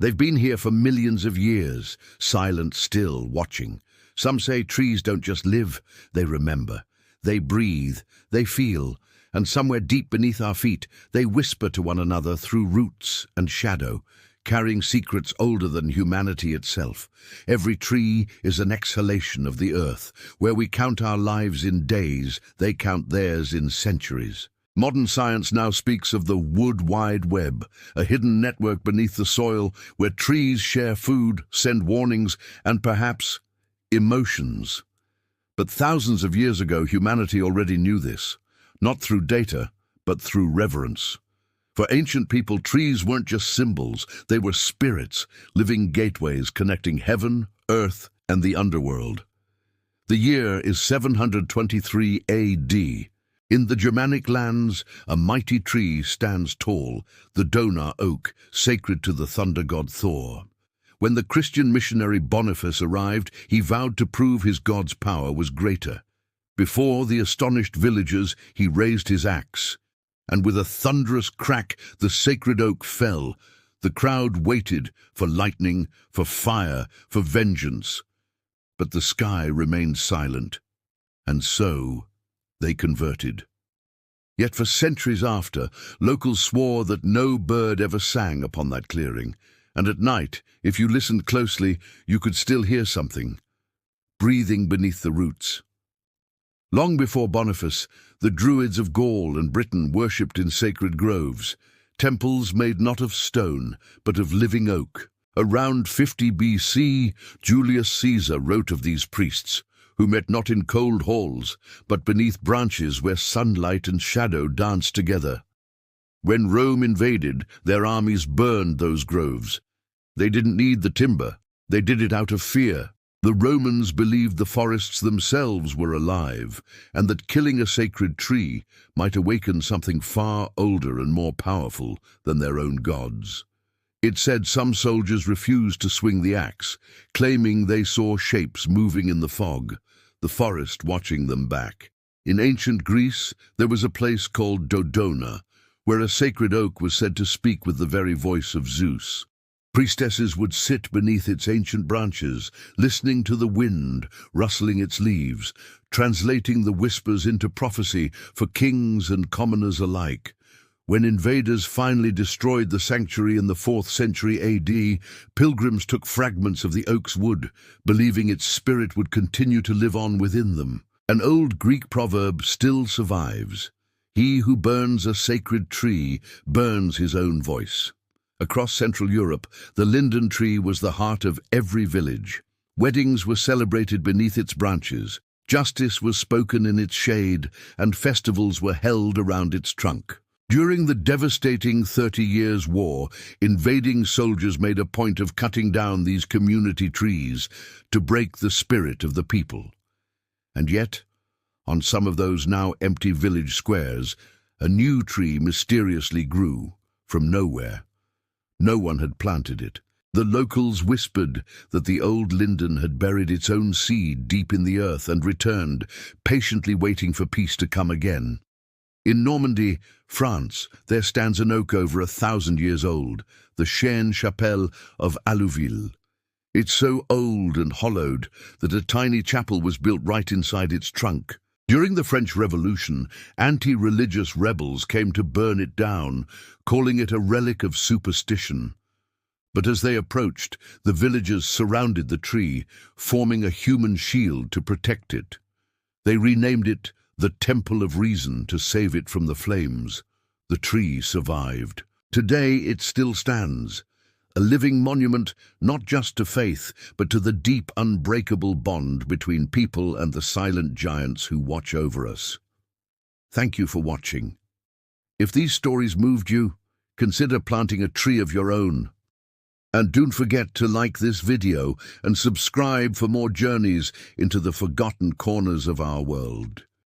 They've been here for millions of years, silent still, watching. Some say trees don't just live, they remember. They breathe, they feel, and somewhere deep beneath our feet, they whisper to one another through roots and shadow, carrying secrets older than humanity itself. Every tree is an exhalation of the earth. Where we count our lives in days, they count theirs in centuries. Modern science now speaks of the wood wide web, a hidden network beneath the soil where trees share food, send warnings, and perhaps emotions. But thousands of years ago, humanity already knew this, not through data, but through reverence. For ancient people, trees weren't just symbols, they were spirits, living gateways connecting heaven, earth, and the underworld. The year is 723 AD. In the Germanic lands, a mighty tree stands tall, the Donar oak, sacred to the thunder god Thor. When the Christian missionary Boniface arrived, he vowed to prove his god's power was greater. Before the astonished villagers, he raised his axe, and with a thunderous crack, the sacred oak fell. The crowd waited for lightning, for fire, for vengeance. But the sky remained silent, and so they converted. Yet for centuries after, locals swore that no bird ever sang upon that clearing, and at night, if you listened closely, you could still hear something, breathing beneath the roots. Long before Boniface, the Druids of Gaul and Britain worshipped in sacred groves, temples made not of stone, but of living oak. Around 50 BC, Julius Caesar wrote of these priests, who met not in cold halls, but beneath branches where sunlight and shadow danced together. When Rome invaded, their armies burned those groves. They didn't need the timber, they did it out of fear. The Romans believed the forests themselves were alive, and that killing a sacred tree might awaken something far older and more powerful than their own gods. It said some soldiers refused to swing the axe, claiming they saw shapes moving in the fog, the forest watching them back. In ancient Greece, there was a place called Donar, where a sacred oak was said to speak with the very voice of Zeus. Priestesses would sit beneath its ancient branches, listening to the wind, rustling its leaves, translating the whispers into prophecy for kings and commoners alike. When invaders finally destroyed the sanctuary in the 4th century AD, pilgrims took fragments of the oak's wood, believing its spirit would continue to live on within them. An old Greek proverb still survives. He who burns a sacred tree burns his own voice. Across Central Europe, the linden tree was the heart of every village. Weddings were celebrated beneath its branches, justice was spoken in its shade, and festivals were held around its trunk. During the devastating 30 Years' War, invading soldiers made a point of cutting down these community trees to break the spirit of the people. And yet, on some of those now empty village squares, a new tree mysteriously grew from nowhere. No one had planted it. The locals whispered that the old linden had buried its own seed deep in the earth and returned, patiently waiting for peace to come again. In Normandy, France, there stands an oak over 1,000 years old, the Chêne Chapelle of Allouville. It's so old and hollowed that a tiny chapel was built right inside its trunk. During the French Revolution, anti-religious rebels came to burn it down, calling it a relic of superstition. But as they approached, the villagers surrounded the tree, forming a human shield to protect it. They renamed it the Temple of Reason to save it from the flames. The tree survived. Today it still stands, a living monument not just to faith, but to the deep, unbreakable bond between people and the silent giants who watch over us. Thank you for watching. If these stories moved you, consider planting a tree of your own. And don't forget to like this video and subscribe for more journeys into the forgotten corners of our world.